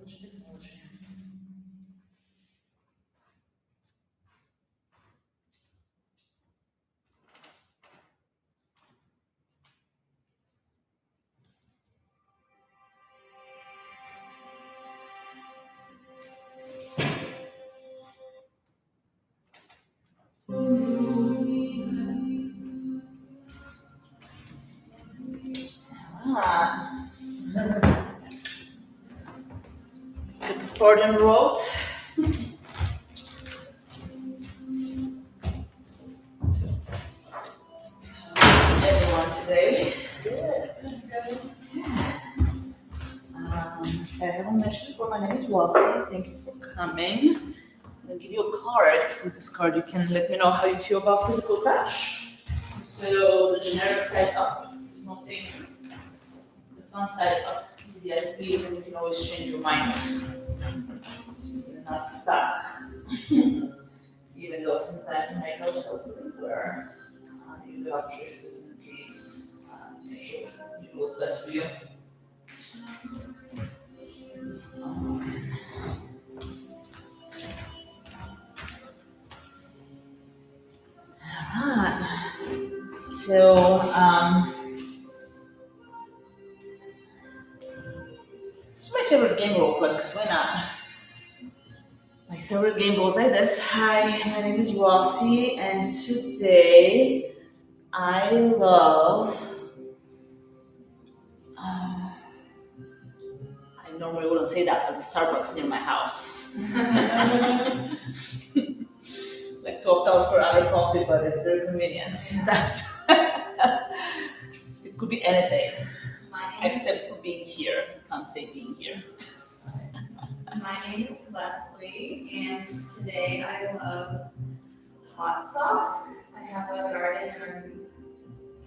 technology. Let's get this part on the road. How's everyone today? Good. I haven't mentioned before, my name is Rossi. Thank you for coming. I'm going to give you a card. With this card, you can let me know how you feel about physical touch. So, the generic side up, nothing. The fun side up, easy as please, and you can always change your mind. So you're not stuck. Even though sometimes you make yourself think where you have choices, and please make sure you do what's best for you. Alright. So, this is my favorite game real quick, because why not? My favorite game goes like this. Hi, my name is Rossi, and today I love. I normally wouldn't say that, but the Starbucks near my house. Like talked out for other coffee, but it's very convenient sometimes. It could be anything, except for being here. I can't say being here. My name is Leslie, and today I love hot sauce. I have a garden and I'm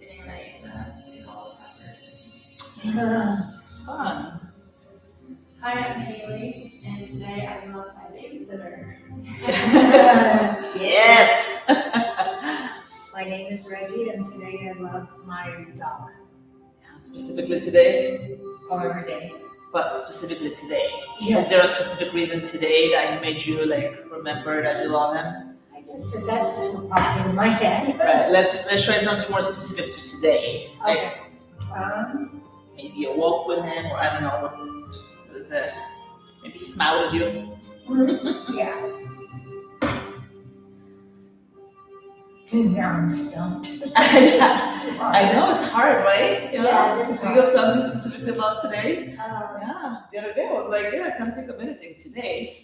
getting ready to pick all the peppers. Fun. Hi, I'm Haley, and today I love my babysitter. Yes. My name is Reggie, and today I love my dog. Specifically today, Or every day. but specifically today. Yes. Is there a specific reason today that he made you like remember that you love him? That's just what popped into my head. Right. Let's try something more specific to today. Like Okay. maybe a walk with him, or I don't know what is it? Maybe he smiled at you. Yeah. Now I'm stumped. I know it's hard, right? Yeah, it is Do you have something specific about today? Um, Yeah. The other day I was like, yeah, I can't take a minute thing today.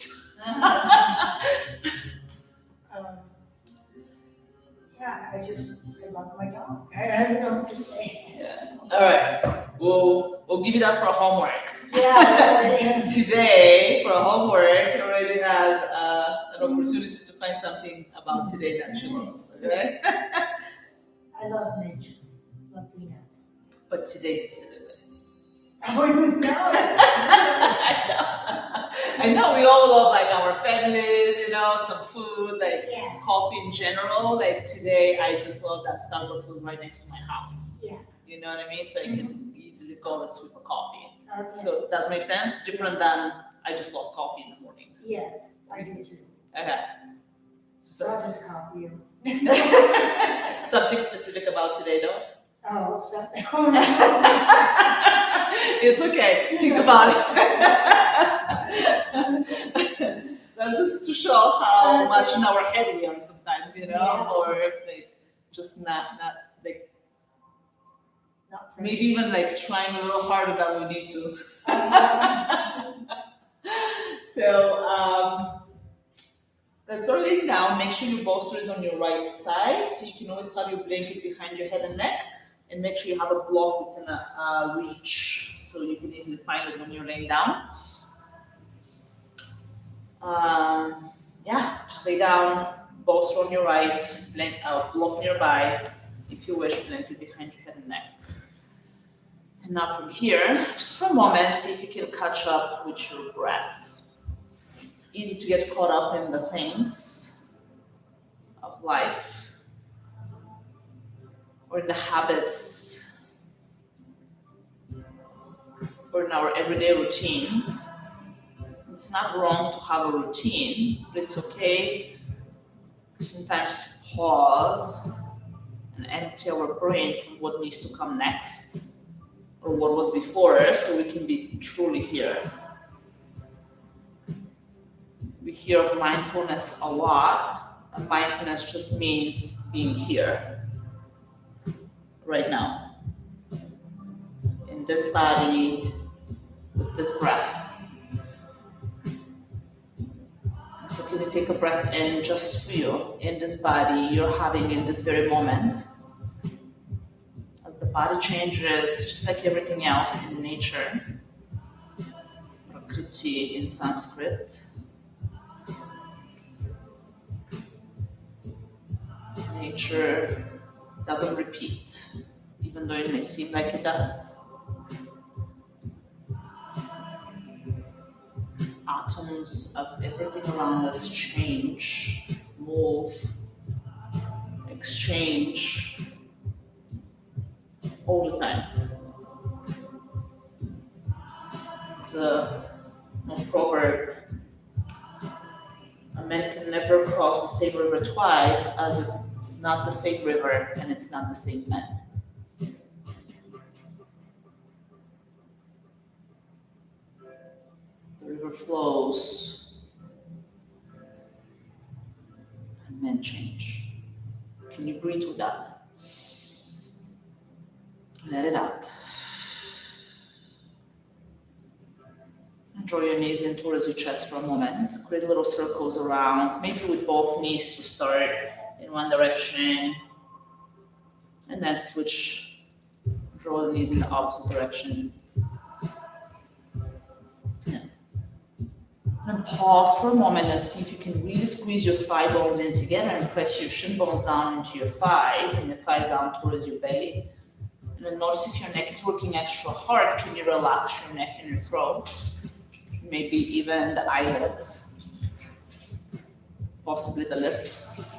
yeah, I love my dog. I don't know what to say. Yeah. All right. We'll give you that for homework. Yeah. Today, for homework, it already has an opportunity to find something about today that you love. Okay? I love nature. Love peanuts. But today specifically. Oh, who knows? I know we all love like our families, some food, like Yeah. coffee in general. Like today, I just love that Starbucks was right next to my house. Yeah. You know what I mean? So I can easily go and sweep a coffee. Okay. So does that make sense? Different than I just love coffee in the morning. Yes, I do too. Okay. So I'll just copy you. Something specific about today, though? Oh, something. It's okay. Think about it. That's just to show how much in our head we are sometimes, Yeah. or like just not like Not maybe even like trying a little harder than we need to. So let's start laying down. Make sure your bolster is on your right side, so you can always have your blanket behind your head and neck, and make sure you have a block within a reach, so you can easily find it when you're laying down. Yeah, just lay down, bolster on your right, block nearby. If you wish, blanket behind your head and neck. And now from here, just for a moment, see if you can catch up with your breath. It's easy to get caught up in the things of life or in the habits or in our everyday routine It's not wrong to have a routine, but it's okay sometimes to pause and empty our brain from what needs to come next or what was before, so we can be truly here. We hear of mindfulness a lot, and mindfulness just means being here, right now, in this body, with this breath. So can you take a breath in just for you, in this body you're having in this very moment? As the body changes, just like everything else in nature, Prakriti in Sanskrit, nature doesn't repeat, even though it may seem like it does. Atoms of everything around us change, move, exchange all the time. It's a proverb. A man can never cross the same river twice, as it's not the same river and it's not the same man. The river flows and men change. Can you breathe with that? Let it out. And draw your knees in towards your chest for a moment. Create little circles around, maybe with both knees to start in one direction. And then switch, draw the knees in the opposite direction. And pause for a moment and see if you can really squeeze your thigh bones in together and press your shin bones down into your thighs and your thighs down towards your belly. And then notice if your neck is working extra hard, can you relax your neck and your throat? Maybe even the eyelids, possibly the lips.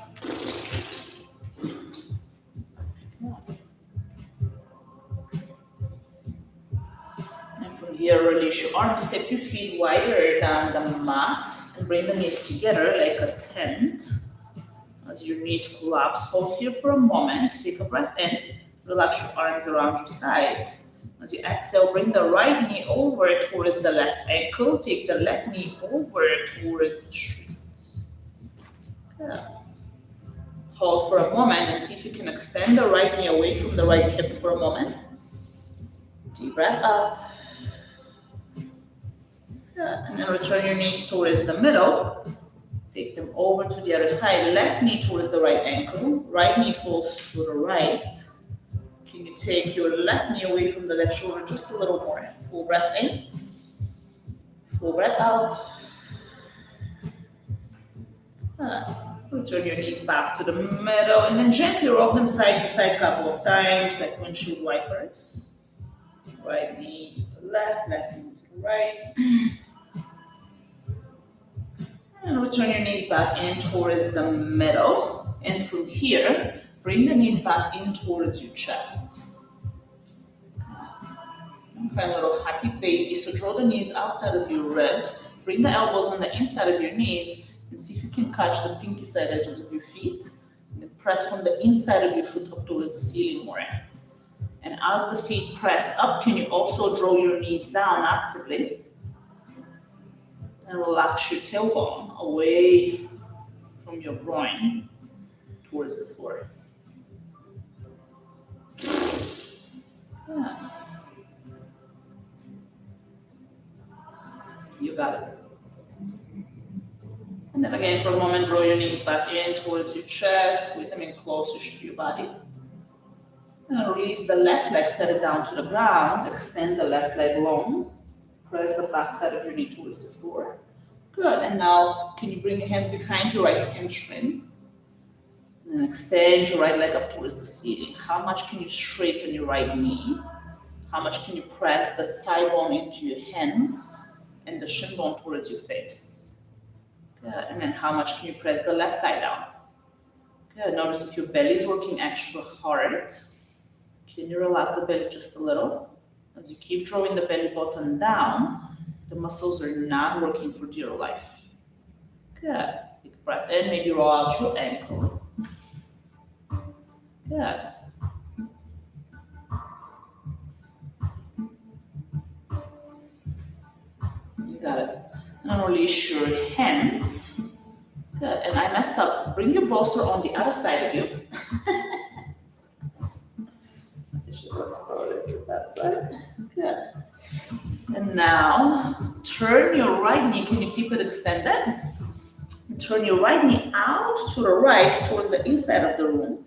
Here, release your arms, step your feet wider than the mat and bring the knees together like a tent. As your knees collapse, hold here for a moment, take a breath in, relax your arms around your sides. As you exhale, bring the right knee over towards the left ankle, take the left knee over towards the street. Good. Hold for a moment and see if you can extend the right knee away from the right hip for a moment. Deep breath out. And then return your knees towards the middle. Take them over to the other side. Left knee towards the right ankle. Right knee falls to the right. Can you take your left knee away from the left shoulder just a little more? Full breath in. Full breath out. Return your knees back to the middle. And then gently rock them side to side a couple of times, like windshield wipers. Right knee to the left knee to the right. And return your knees back in towards the middle. And from here, bring the knees back in towards your chest. Find a little happy baby. So draw the knees outside of your ribs. Bring the elbows on the inside of your knees and see if you can catch the pinky side edges of your feet. And press from the inside of your foot up towards the ceiling more. And as the feet press up, can you also draw your knees down actively? And relax your tailbone away from your groin towards the floor. Yeah. You got it. And then again, for a moment, draw your knees back in towards your chest, squeeze them in closer to your body. And release the left leg, set it down to the ground, extend the left leg long. Press the back side of your knee towards the floor. Good. And now, can you bring your hands behind your right hamstring? And extend your right leg up towards the ceiling. How much can you straighten your right knee? How much can you press the thigh bone into your hands and the shin bone towards your face? Good. And then how much can you press the left thigh down? Good. Notice if your belly is working extra hard. Can you relax the belly just a little? As you keep drawing the belly button down, The muscles are not working for dear life. Good. Take a breath in, maybe roll out your ankle. Good. You got it. Now release your hands. Good. And I messed up. Bring your bolster on the other side of you. I should have started with that side. Good. And now turn your right knee. Can you keep it extended? And turn your right knee out to the right towards the inside of the room.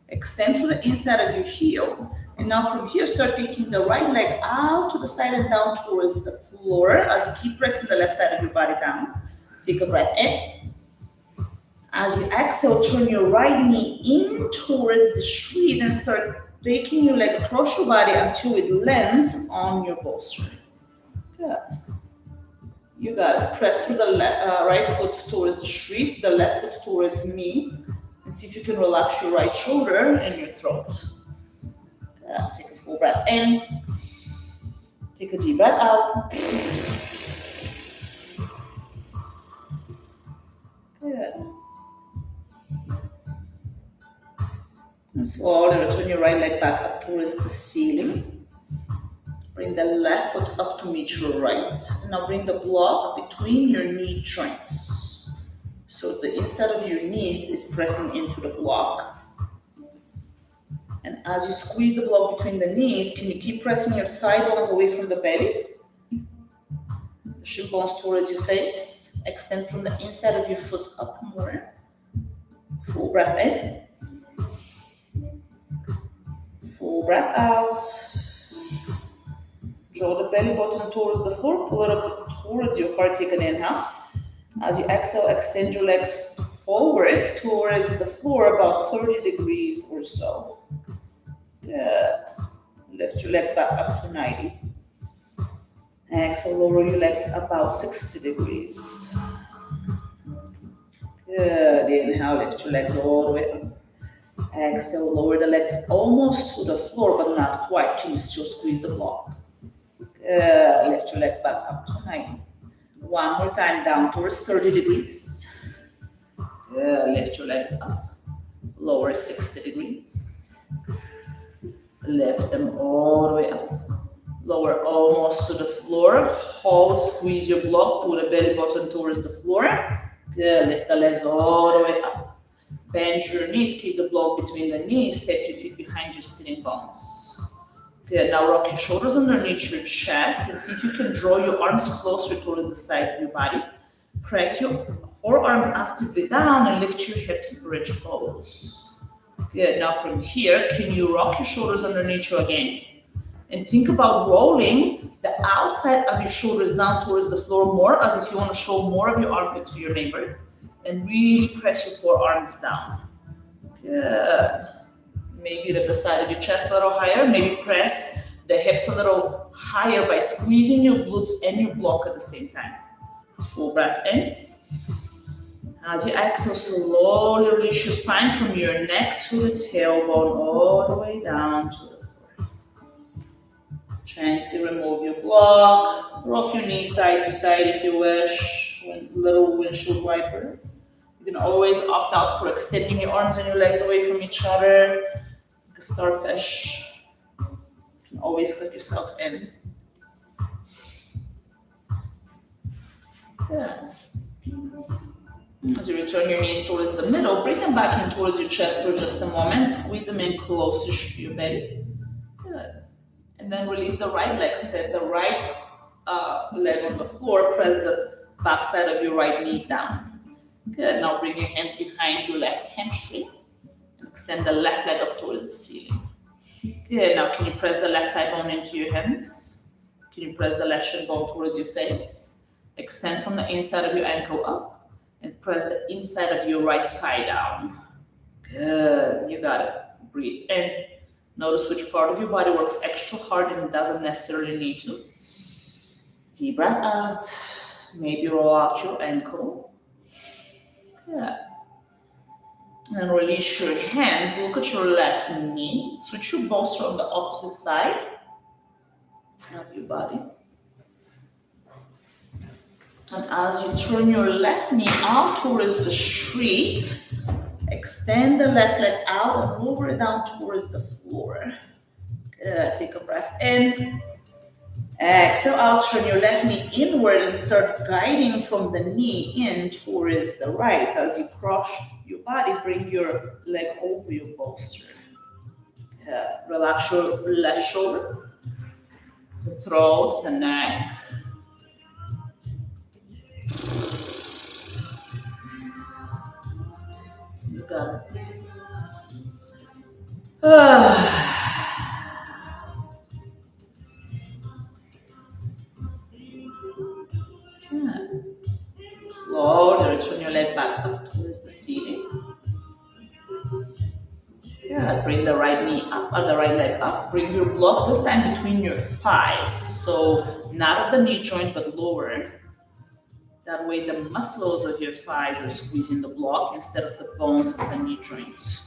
Extend to the inside of your heel. And now from here, start taking the right leg out to the side and down towards the floor as you keep pressing the left side of your body down. Take a breath in. As you exhale, turn your right knee in towards the street and start taking your leg across your body until it lands on your bolster. Good. You got it. Press through the right foot towards the street, the left foot towards me, and see if you can relax your right shoulder and your throat. Good. Take a full breath in. Take a deep breath out. Good. And slowly return your right leg back up towards the ceiling. Bring the left foot up to meet your right. And now bring the block between your knee joints. So the inside of your knees is pressing into the block. And as you squeeze the block between the knees, can you keep pressing your thigh bones away from the belly? The shin bones towards your face. Extend from the inside of your foot up more. Full breath in. Full breath out. Draw the belly button towards the floor. Pull it up towards your heart. Take an inhale. As you exhale, extend your legs forward towards the floor about 30 degrees or so. Good. Lift your legs back up to 90. Exhale, lower your legs about 60 degrees. Good. Inhale, lift your legs all the way up. Exhale, lower the legs almost to the floor, but not quite. Can you still squeeze the block? Good. Lift your legs back up to 90. One more time, down towards 30 degrees. Good. Lift your legs up. Lower 60 degrees. Lift them all the way up. Lower almost to the floor. Hold, squeeze your block. Pull the belly button towards the floor. Good. Lift the legs all the way up. Bend your knees. Keep the block between the knees. Step your feet behind your sitting bones. Good. Now rock your shoulders underneath your chest and see if you can draw your arms closer towards the sides of your body. Press your forearms actively down and lift your hips, bridge close. Good. Now from here, can you rock your shoulders underneath you again? And think about rolling the outside of your shoulders down towards the floor more, as if you want to show more of your armpit to your neighbor. And really press your forearms down. Good. Maybe lift the side of your chest a little higher. Maybe press the hips a little higher by squeezing your glutes and your block at the same time. Full breath in. As you exhale, slowly release your spine from your neck to the tailbone, all the way down to the floor. Gently remove your block. Rock your knees side to side if you wish. Little windshield wiper. You can always opt out for extending your arms and your legs away from each other. Like a starfish. You can always clip yourself in. Good. As you return your knees towards the middle, bring them back in towards your chest for just a moment. Squeeze them in closest to your belly. Good. And then release the right leg. Step the right leg on the floor. Press the back side of your right knee down. Good. Now bring your hands behind your left hamstring. And extend the left leg up towards the ceiling. Good. Now can you press the left thigh bone into your hands? Can you press the left shin bone towards your face? Extend from the inside of your ankle up. And press the inside of your right thigh down. Good. You got it. Breathe in. Notice which part of your body works extra hard and doesn't necessarily need to. Deep breath out. Maybe roll out your ankle. Good. And release your hands. Look at your left knee. Switch your bolster on the opposite side of your body. And as you turn your left knee out towards the street, extend the left leg out and lower it down towards the floor. Good. Take a breath in. Exhale out, turn your left knee inward and start guiding from the knee in towards the right. As you cross your body, bring your leg over your bolster. Relax your left shoulder, the throat, the neck. You got it. Slowly return your leg back up towards the ceiling. Yeah, bring the right knee up, or the right leg up. Bring your block this time between your thighs. So not at the knee joint, but lower. That way the muscles of your thighs are squeezing the block instead of the bones of the knee joint.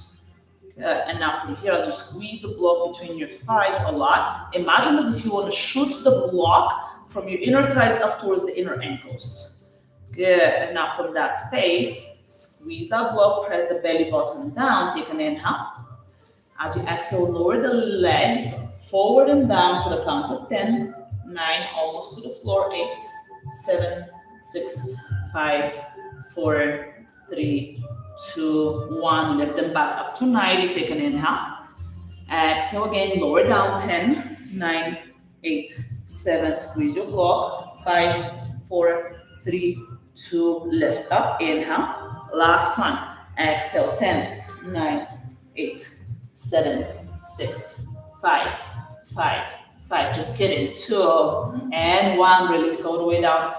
And now from here, as you squeeze the block between your thighs a lot, imagine as if you want to shoot the block from your inner thighs up towards the inner ankles. Good. And now from that space, squeeze that block, press the belly button down, take an inhale. As you exhale, lower the legs forward and down to the count of 10, 9, almost to the floor, 8, 7, 6, 5, 4, 3, 2, 1. Lift them back up to 90. Take an inhale. Exhale again. Lower down. 10, 9, 8, 7. Squeeze your block. 5, 4, 3, 2. Lift up. Inhale. Last one. Exhale. 10, 9, 8, 7, 6, 5, 5, 5. Just kidding. 2 and 1. Release all the way down.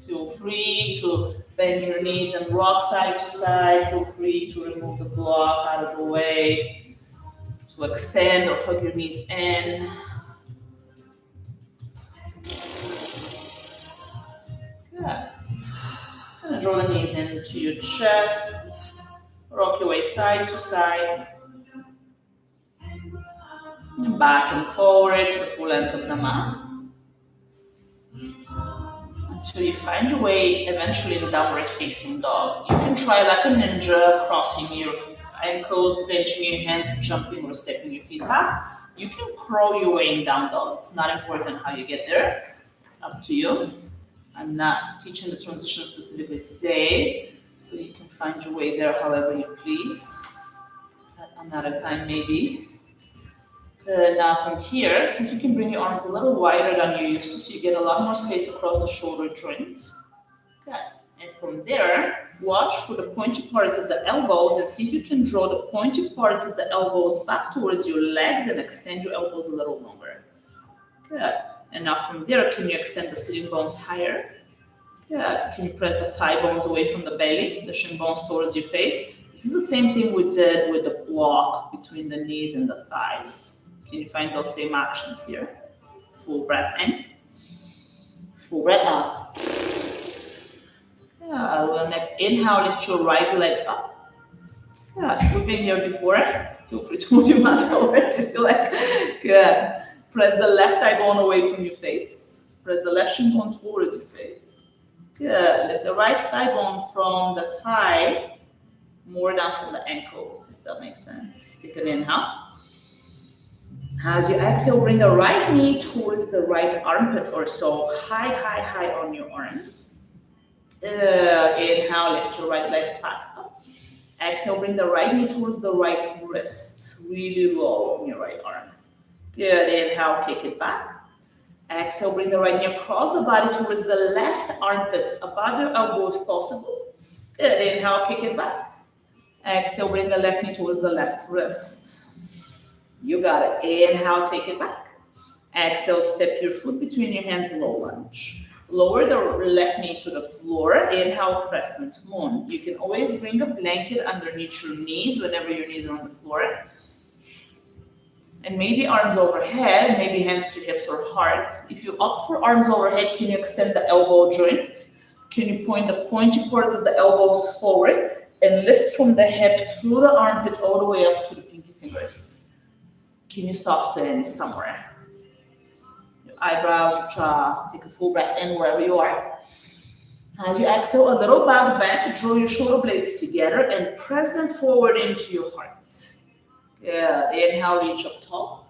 Feel free to bend your knees and rock side to side. Feel free to remove the block out of the way. To extend or hug your knees in. Good. And draw the knees into your chest. Rock your way side to side. And back and forward to the full length of the mat. Until you find your way eventually in downward facing dog. You can try like a ninja, crossing your ankles, pinching your hands, jumping or stepping your feet back. You can crawl your way in down dog. It's not important how you get there. It's up to you. I'm not teaching the transition specifically today, so you can find your way there however you please. At another time maybe. Now from here, see if you can bring your arms a little wider than you're used to, so you get a lot more space across the shoulder joints. Okay. And from there, watch for the pointy parts of the elbows and see if you can draw the pointy parts of the elbows back towards your legs and extend your elbows a little longer. Good. And now from there, can you extend the sitting bones higher? Good. Can you press the thigh bones away from the belly, the shin bones towards your face? This is the same thing we did with the block between the knees and the thighs. Can you find those same actions here? Full breath in. Full breath out. Yeah, well, next inhale, lift your right leg up. Yeah, we've been here before. Feel free to move your mat forward if you like. Good. Press the left thigh bone away from your face. Press the left shin bone towards your face. Good. Lift the right thigh bone from the thigh more down from the ankle, if that makes sense. Take an inhale. As you exhale, bring the right knee towards the right armpit or so. High, high, high on your arm. Inhale, lift your right leg back up. Exhale, bring the right knee towards the right wrist. Really low on your right arm. Good. Inhale, kick it back. Exhale, bring the right knee across the body towards the left armpit, above your elbow if possible. Good. Inhale, kick it back. Exhale, bring the left knee towards the left wrist. You got it. Inhale, take it back. Exhale, step your foot between your hands, low lunge. Lower the left knee to the floor. Inhale, crescent moon. You can always bring a blanket underneath your knees whenever your knees are on the floor. And maybe arms overhead, maybe hands to hips or heart. If you opt for arms overhead, can you extend the elbow joint? Can you point the pointy parts of the elbows forward and lift from the hip through the armpit all the way up to the pinky fingers? Can you soften somewhere? Your eyebrows, your jaw. Take a full breath in wherever you are. As you exhale, a little back bend to draw your shoulder blades together and press them forward into your heart. Good. Inhale, reach up tall.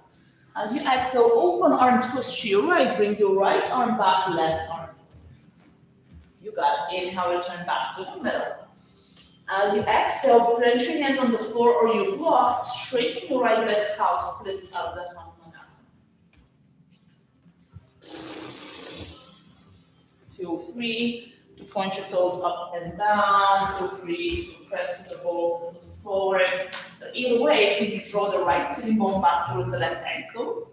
As you exhale, open arm twist to your right. Bring your right arm back, left arm forward. You got it. Inhale, return back to the middle. As you exhale, plant your hands on the floor or your blocks. Straighten your right leg, half splits out of the Hanumanasana. Feel free to point your toes up and down. Feel free to press the ball forward. But either way, can you draw the right sitting bone back towards the left ankle?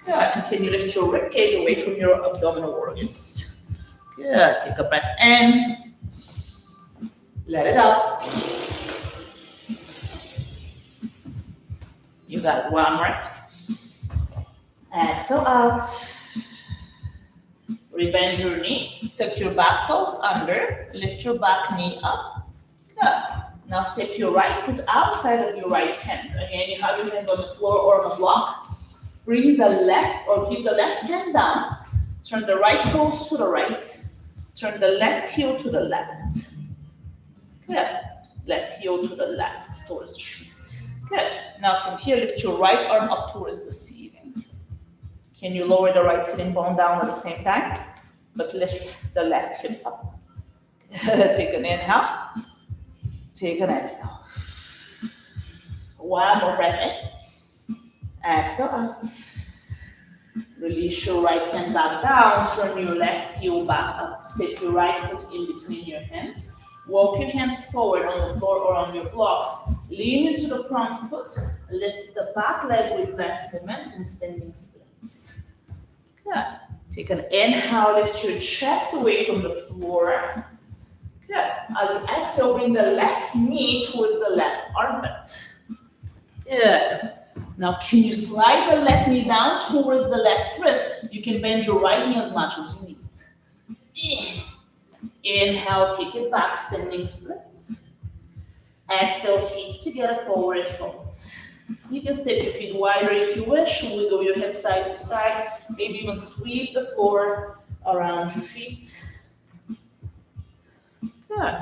Good. And can you lift your rib cage away from your abdominal organs? Good. Take a breath in. Let it out. You got it. One more. Exhale out. Rebend your knee. Tuck your back toes under. Lift your back knee up. Good. Now step your right foot outside of your right hand. Again, you have your hands on the floor or on a block. Bring the left or keep the left hand down. Turn the right toes to the right. Turn the left heel to the left. Good. Left heel to the left towards the street. Good. Now from here, lift your right arm up towards the ceiling. Can you lower the right sitting bone down at the same time? But lift the left hip up. Take an inhale. Take an exhale. One more breath in. Exhale out. Release your right hand back down. Turn your left heel back up. Step your right foot in between your hands. Walk your hands forward on the floor or on your blocks. Lean into the front foot. Lift the back leg with less momentum, standing splits. Good. Take an inhale, lift your chest away from the floor. Good. As you exhale, bring the left knee towards the left armpit. Good. Now, can you slide the left knee down towards the left wrist? You can bend your right knee as much as you need. Inhale, kick it back, standing splits. Exhale, feet together, forward fold. You can step your feet wider if you wish. Wiggle your hips side to side. Maybe even sweep the floor around your feet. Good.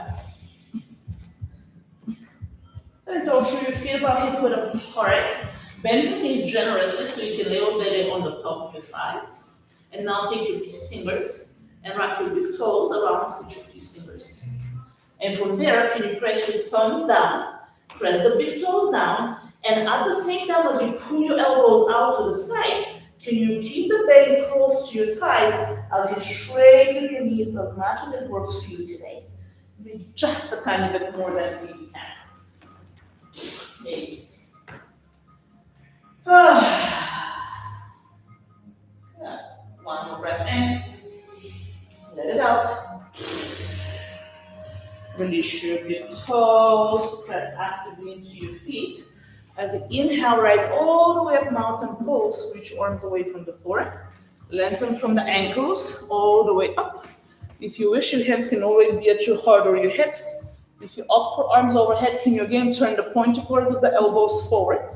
And don't throw your feet about hip width apart. Bend your knees generously so you can lay a bit on the top of your thighs. And now take your peace fingers and wrap your big toes around with your peace fingers. And from there, can you press your thumbs down, press the big toes down, and at the same time as you pull your elbows out to the side, can you keep the belly close to your thighs as you straighten your knees as much as it works for you today? Maybe just a tiny bit more than you can. Maybe. Good. One more breath in. Let it out. Release your big toes. Press actively into your feet. As you inhale, rise all the way up mountain pose. Reach your arms away from the floor. Lengthen from the ankles all the way up. If you wish, your hands can always be at your heart or your hips. If you opt for arms overhead, can you again turn the pointer cords of the elbows forward?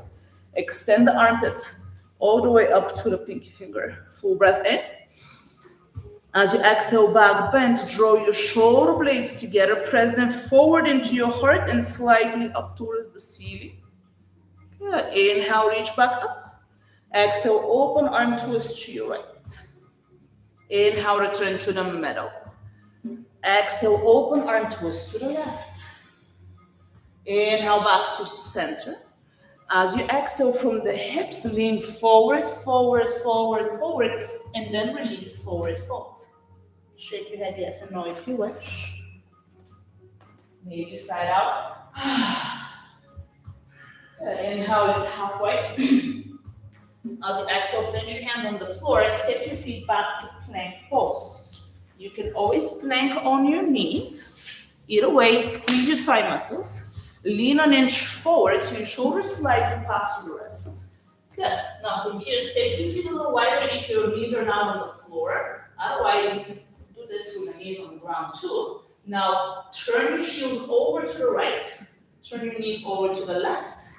Extend the armpits all the way up to the pinky finger. Full breath in. As you exhale, back bend, draw your shoulder blades together, press them forward into your heart and slightly up towards the ceiling. Good. Inhale, reach back up. Exhale, open arm twist to your right. Inhale, return to the middle. Exhale, open arm twist to the left. Inhale, back to center. As you exhale from the hips, lean forward, forward, forward, forward, and then release forward fold. Shake your head yes and no if you wish. Maybe side out. Inhale, lift halfway. As you exhale, plant your hands on the floor, step your feet back to plank pose. You can always plank on your knees. Either way, squeeze your thigh muscles. Lean an inch forward so your shoulders slightly past your wrist. Good. Now from here, step your feet a little wider if your knees are not on the floor. Otherwise, you can do this with the knees on the ground too. Now turn your heels over to the right. Turn your knees over to the left.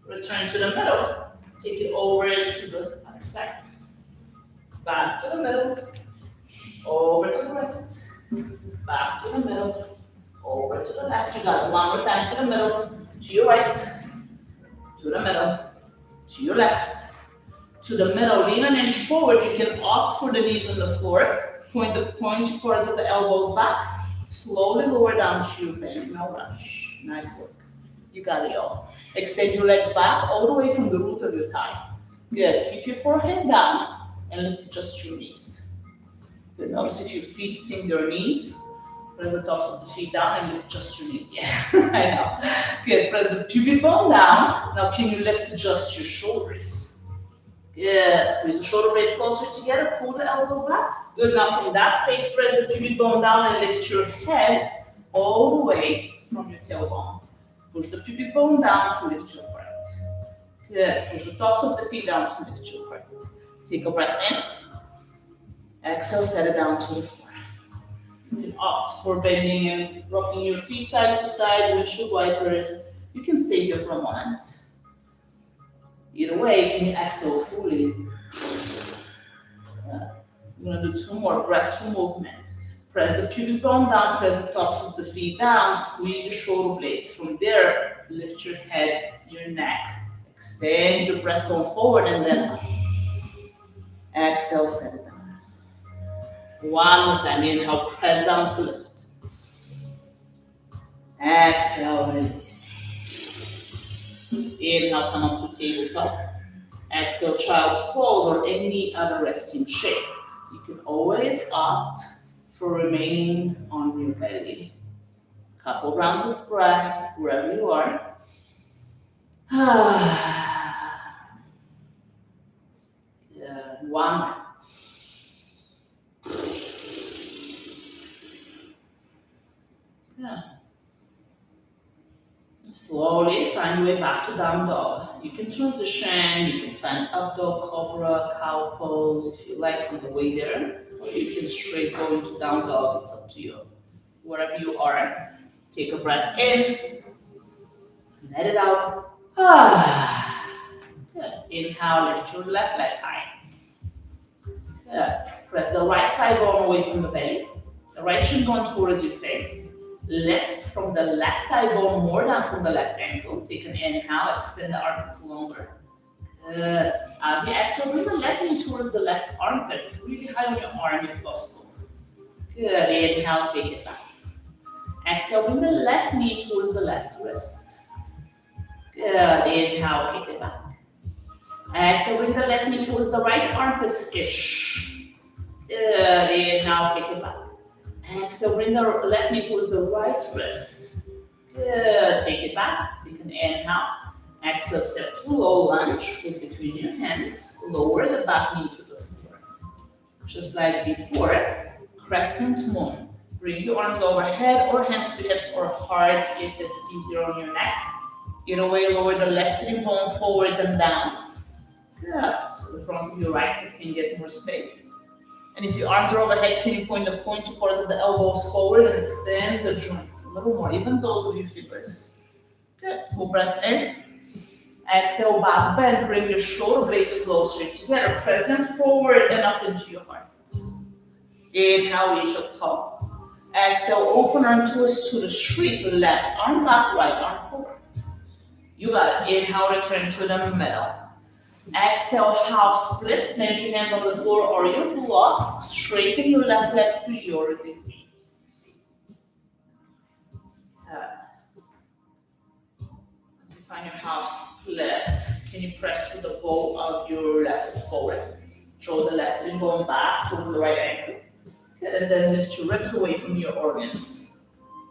Return to the middle. Take it over to the other side. back to the middle, over to the right, back to the middle, over to the left. You got it. One more time to the middle, to your right, to the middle, to your left, to the middle. Lean an inch forward. You can opt for the knees on the floor. Point parts of the elbows back. Slowly lower down to your belly. No rush. Nice work. You got it, y'all. Extend your legs back all the way from the root of your thigh. Good. Keep your forehead down and lift just your knees. Good. Notice if your feet think their knees. Press the tops of the feet down and lift just your knees. Yeah, I know. Good. Press the pubic bone down. Now can you lift just your shoulders? Good. Squeeze the shoulder blades closer together. Pull the elbows back. Good. Now from that space, press the pubic bone down and lift your head all the way from your tailbone. Push the pubic bone down to lift your forehead. Good. Push the tops of the feet down to lift your forehead. Take a breath in. Exhale, set it down to the floor. You can opt for bending and rocking your feet side to side, windshield wipers. You can stay here for a moment. Either way, can you exhale fully? We're gonna do two more, breath to movement. Press the pubic bone down, press the tops of the feet down, squeeze your shoulder blades. From there, lift your head, your neck. Extend your breastbone forward and then exhale, set it down. One more time, inhale, press down to lift. Exhale, release. Inhale, come up to tabletop. Exhale, child's pose or any other resting shape. You can always opt for remaining on your belly. Couple rounds of breath wherever you are. Good. One more. Yeah. Slowly find your way back to down dog. You can transition, you can find up dog, cobra, cow pose if you like on the way there, or you can straight go into down dog, it's up to you. Wherever you are, take a breath in, let it out. Good. Inhale, lift your left leg high. Good. Press the right thigh bone away from the belly, the right shin bone towards your face. Lift from the left thigh bone more down from the left ankle. Take an inhale, extend the armpits longer. Good. As you exhale, bring the left knee towards the left armpit, really high on your arm if possible. Good. Inhale, take it back. Exhale, bring the left knee towards the left wrist. Good. Inhale, kick it back. Exhale, bring the left knee towards the right armpit-ish. Good. Inhale, kick it back. Exhale, bring the left knee towards the right wrist. Good. Take it back. Take an inhale. Exhale, step to low lunge. Put between your hands. Lower the back knee to the floor. Just like before, crescent moon. Bring your arms overhead or hands to hips or heart if it's easier on your neck. Either way, lower the left sitting bone forward and down. Good. So the front of your right hip can get more space. And if your arms are overhead, can you point the pointer parts of the elbows forward and extend the joints a little more, even those with your fingers. Good. Full breath in. Exhale, back bend. Bring your shoulder blades closer together. Press them forward and up into your heart. Inhale, reach up tall. Exhale, open arm twist to the street. Left arm back, right arm forward. You got it. Inhale, return to the middle. Exhale, half split. Plant your hands on the floor or your blocks. Straighten your left leg to your knee. As you find your half split, can you press through the ball of your left foot forward? Draw the left shin bone back towards the right ankle. Good. And then lift your ribs away from your organs.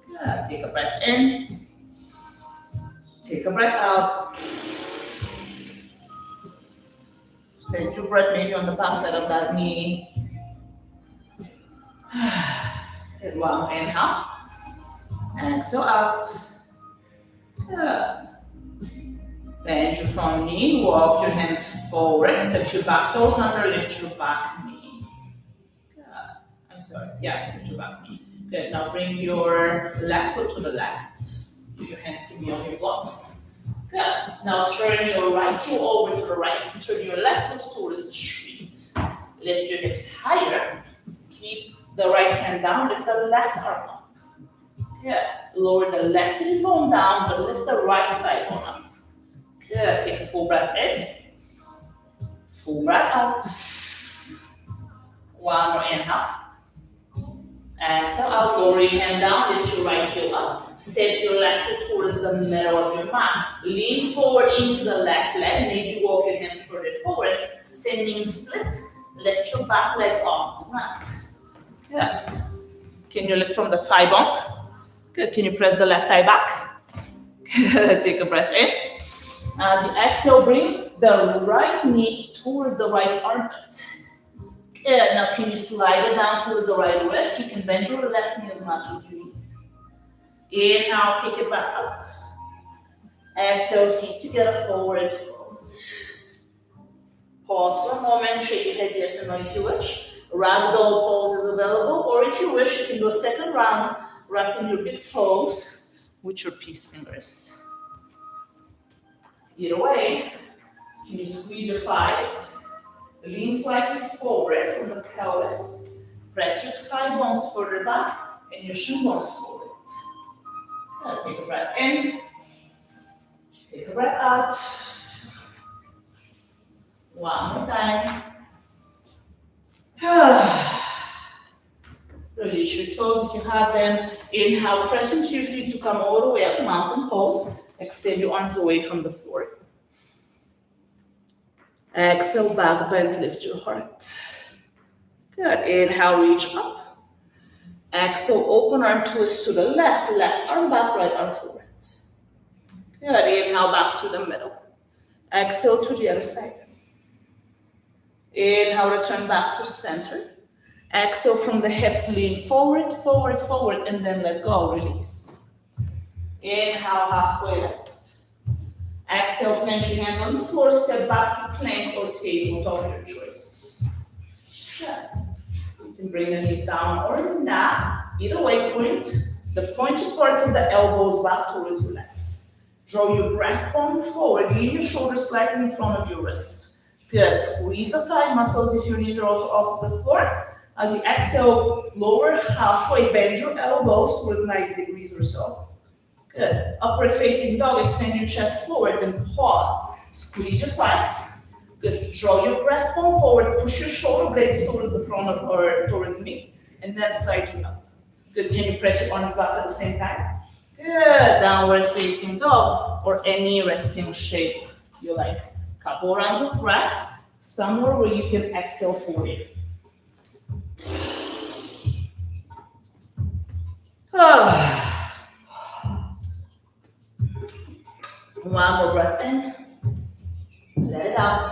Good. Take a breath in. Take a breath out. Send your breath maybe on the back side of that knee. Good. One inhale. Exhale out. Good. Bend your front knee. Walk your hands forward. Touch your back toes under. Lift your back knee. Good. I'm sorry. Yeah, lift your back knee. Good. Now bring your left foot to the left. Your hands can be on your blocks. Good. Now turn your right heel over to the right. Turn your left foot towards the street. Lift your hips higher. Keep the right hand down, lift the left arm up. Good. Lower the left sitting bone down, but lift the right thigh bone up. Good. Take a full breath in. Full breath out. One more inhale. Exhale out. Lower your hand down, lift your right heel up. Step your left foot towards the middle of your mat. Lean forward into the left leg. Maybe walk your hands further forward. Standing splits. Lift your back leg off the mat. Good. Can you lift from the thigh bone? Good. Can you press the left thigh back? Good. Take a breath in. As you exhale, bring the right knee towards the right armpit. Good. Now can you slide it down towards the right wrist? You can bend your left knee as much as you need. Inhale, kick it back up. Exhale, feet together, forward fold. Pause for a moment, shake your head yes or no if you wish. Ragdoll pose is available, or if you wish, you can do a second round, wrapping your big toes with your peace fingers. Either way, you can squeeze your thighs, lean slightly forward from the pelvis, press your thigh bones further back, and your shin bones forward. Now take a breath in, take a breath out. One more time. Release your toes if you have them. Inhale, press into your feet to come all the way up, mountain pose. Extend your arms away from the floor. Exhale, back bend, lift your heart. Good. Inhale, reach up. Exhale, open arm twist to the left. Left arm back, right arm forward. Good. Inhale, back to the middle. Exhale to the other side. Inhale, return back to center. Exhale from the hips, lean forward, forward, forward, and then let go, release. Inhale, halfway lift. Exhale, plant your hands on the floor, step back to plank or tabletop of your choice. Good. You can bring the knees down or not. Either way, point the pointed parts of the elbows back towards your legs. Draw your breastbone forward, lean your shoulders slightly in front of your wrists. Good. Squeeze the thigh muscles if your knees are off the floor. As you exhale, lower halfway, bend your elbows towards 90 degrees or so. Good. Upward facing dog, extend your chest forward, then pause. Squeeze your thighs. Good. Draw your breastbone forward, push your shoulder blades towards the front or towards me, and then slightly up. Good. Can you press your arms back at the same time? Good. Downward facing dog or any resting shape you like. Couple rounds of breath, somewhere where you can exhale forward. One more breath in. Let it out.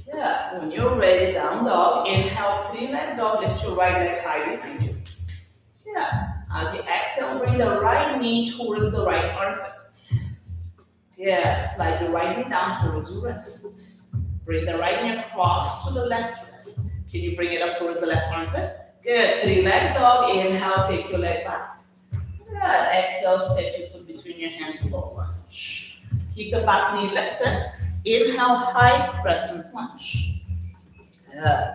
Yeah, when you're ready, down dog. Inhale, three-leg dog. Lift your right leg high behind you. Yeah. As you exhale, bring the right knee towards the right armpit. Yeah, slide your right knee down towards your wrist. Bring the right knee across to the left wrist. Can you bring it up towards the left armpit? Good. Three-leg dog. Inhale, take your leg back. Good. Exhale, step your foot between your hands, low lunge. Keep the back knee lifted. Inhale, high crescent lunge. Good.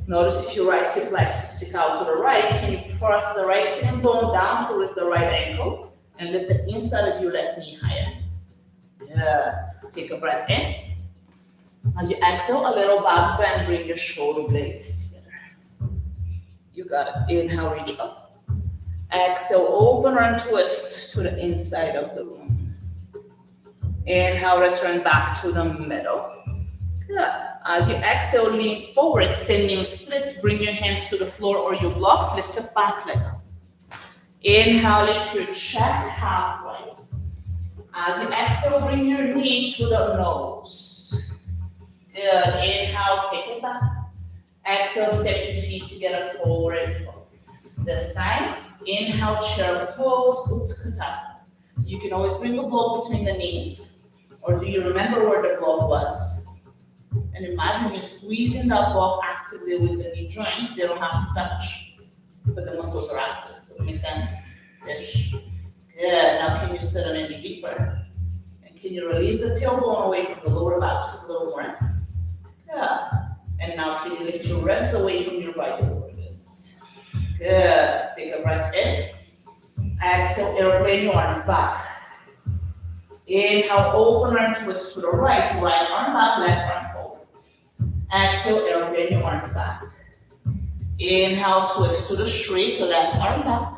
Notice if your right hip likes to stick out to the right, can you press the right shin bone down towards the right ankle and lift the inside of your left knee higher. Good. Take a breath in. As you exhale, a little back bend, bring your shoulder blades together. You got it. Inhale, reach up. Exhale, open arm twist to the inside of the room. Inhale, return back to the middle. Good. As you exhale, lean forward, standing splits, bring your hands to the floor or your blocks, lift the back leg up. Inhale, lift your chest halfway. As you exhale, bring your knee to the nose. Good. Inhale, kick it back. Exhale, step your feet together, forward fold. This time, inhale, chair pose, Utkatasana. You can always bring a block between the knees. Or do you remember where the block was? And imagine you're squeezing that block actively with the knee joints. They don't have to touch, but the muscles are active. Does it make sense? Ish. Good. Now can you sit an inch deeper? And can you release the tailbone away from the lower back just a little more? Good. And now can you lift your ribs away from your vital organs? Good. Take a breath in. Exhale, airplane your arms back. Inhale, open arm twist to the right arm back, left arm forward. Exhale, airplane your arms back. Inhale, twist to the straight, left arm back.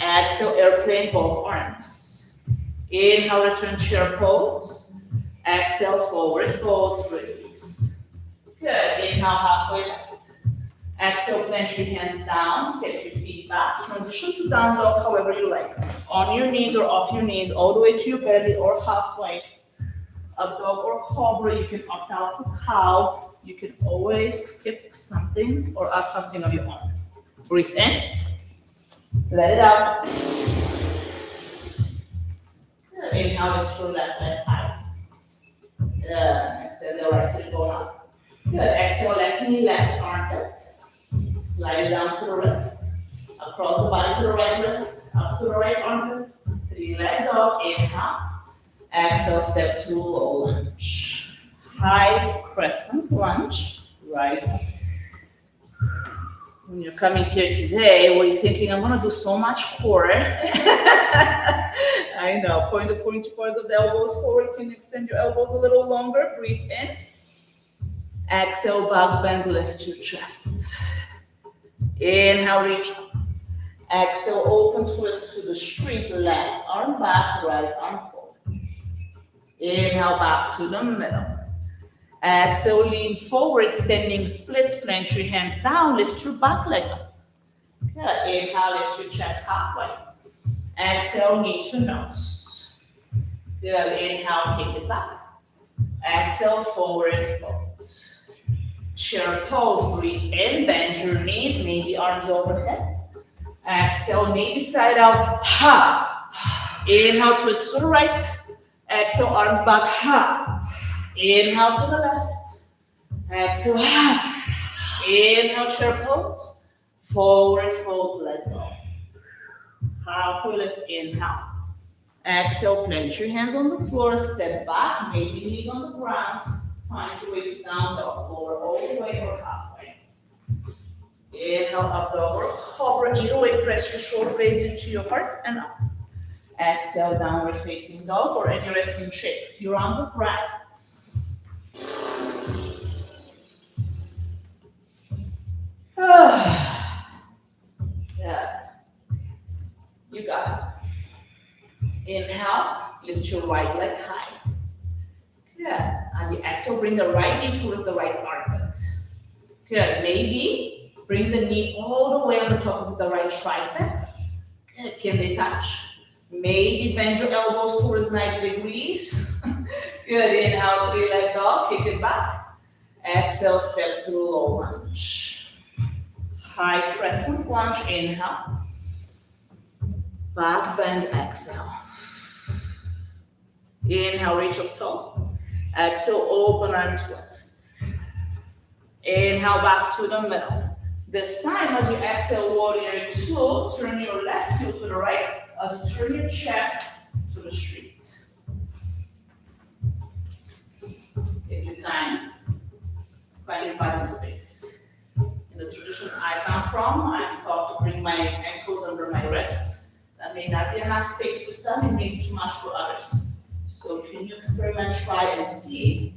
Exhale, airplane both arms. Inhale, return chair pose. Exhale, forward fold, release. Good. Inhale, halfway left. Exhale, plant your hands down, step your feet back. Transition to down dog however you like. On your knees or off your knees, all the way to your belly or halfway. Up dog or cobra, you can opt out for cow. You can always skip something or add something of your own. Breathe in. Let it out. Good. Inhale, lift your left leg high. Good. Extend the right side going up. Good. Exhale, left knee, left armpit. Slide it down to the wrist. Across the body to the right wrist. Up to the right armpit. 3-leg dog. Inhale. Exhale, step through low lunge. High crescent lunge. Rise up. When you're coming here today, were you thinking, I'm going to do so much core? I know. Point the pointy parts of the elbows forward. Can you extend your elbows a little longer? Breathe in. Exhale, back bend, lift your chest. Inhale, reach up. Exhale, open twist to the straight, left arm back, right arm forward. Inhale, back to the middle. Exhale, lean forward, standing splits, plant your hands down, lift your back leg up. Good. Inhale, lift your chest halfway. Exhale, knee to nose. Good. Inhale, kick it back. Exhale, forward fold. Chair pose, breathe in, bend your knees, maybe arms overhead. Exhale, maybe side out, ha. Inhale, twist to the right. Exhale, arms back, ha. Inhale to the left. Exhale, ha. Inhale, chair pose. Forward fold, let go. Halfway lift, inhale. Exhale, plant your hands on the floor, step back, maybe knees on the ground. Find your way to down dog, lower all the way or halfway. Inhale, up dog or cobra. Either way, press your shoulder blades into your heart and up. Exhale, downward facing dog or any resting shape. Your arms up, breath. Yeah. You got it. Inhale, lift your right leg high. Good. As you exhale, bring the right knee towards the right armpit. Good. Maybe bring the knee all the way on the top of the right tricep. Good. Can they touch? Maybe bend your elbows towards 90 degrees. Good. Inhale, 3-leg dog. Kick it back. Exhale, step through low lunge. High crescent lunge. Inhale. Back bend. Exhale. Inhale, reach up tall. Exhale, open and twist. Inhale, back to the middle. This time, as you exhale, warrior 2, turn your left heel to the right as you turn your chest to the street. Take your time. Find your body space. In the tradition I come from, I'm taught to bring my ankles under my wrists. That may not be enough space for some, it may be too much for others. So can you experiment, try and see,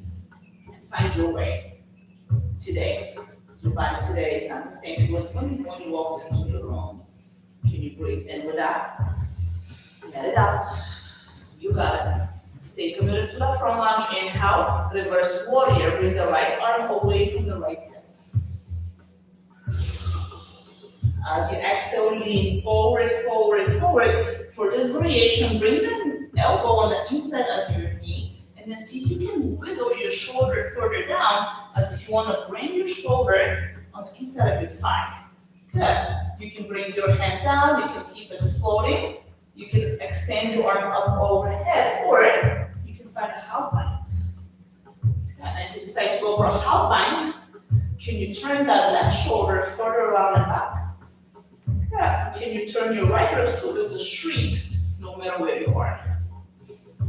and find your way today? Your body today is not the same it was when you walked into the room. Can you breathe in with that? Let it out. You got it. Stay committed to the front lunge. Inhale, reverse warrior. Bring the right arm away from the right hip. As you exhale, lean forward, forward, forward. For this variation, bring the elbow on the inside of your knee, and then see if you can wiggle your shoulder further down, as if you want to bring your shoulder on the inside of your thigh. Good. You can bring your hand down, you can keep it floating, you can extend your arm up overhead, or you can find a half bind. And if you decide to go for a half bind, can you turn that left shoulder further around and back? Good. Can you turn your right ribs towards the street, no matter where you are?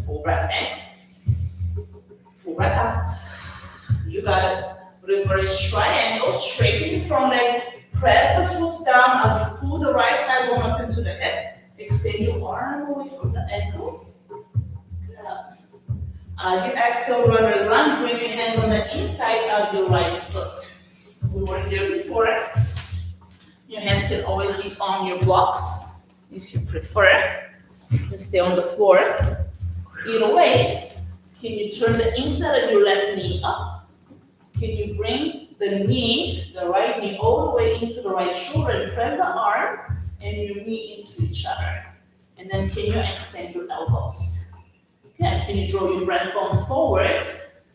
Full breath in. Full breath out. You got it. Reverse triangle, straighten your front leg. Press the foot down as you pull the right thigh bone up into the hip. Extend your arm away from the ankle. As you exhale, runner's lunge, bring your hands on the inside of your right foot. We weren't there before. Your hands can always be on your blocks if you prefer. You can stay on the floor. Either way, can you turn the inside of your left knee up? Can you bring the knee, the right knee, all the way into the right shoulder and press the arm and your knee into each other? And then can you extend your elbows? Okay, can you draw your breastbone forward?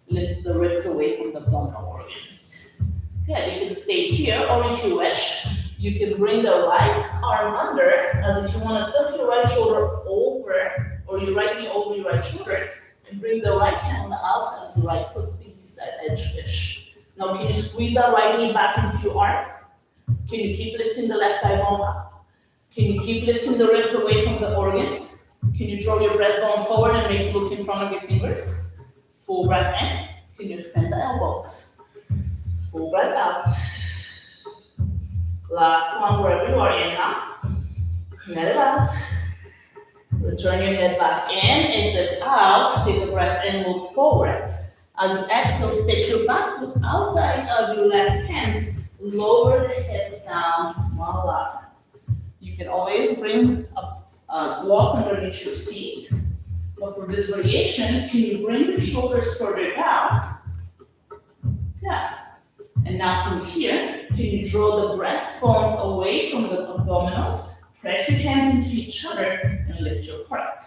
Lift the ribs away from the abdominal organs. Okay, you can stay here, or if you wish, you can bring the right arm under, as if you want to tuck your right shoulder over, or your right knee over your right shoulder, and bring the right hand on the outside of the right foot, pinky side edge-ish. Now, can you squeeze that right knee back into your arm? Can you keep lifting the left thigh bone up? Can you keep lifting the ribs away from the organs? Can you draw your breastbone forward and maybe look in front of your fingers? Full breath in. Can you extend the elbows? Full breath out. Last one, wherever you are, inhale. Let it out. Return your head back in. If it's out, take a breath in, move forward. As you exhale, step your back foot outside of your left hand. Lower the hips down, Mahalasana. You can always bring a block underneath your seat. But for this variation, can you bring your shoulders further down? Yeah. And now from here, can you draw the breastbone away from the abdominals? Press your hands into each other and lift your heart.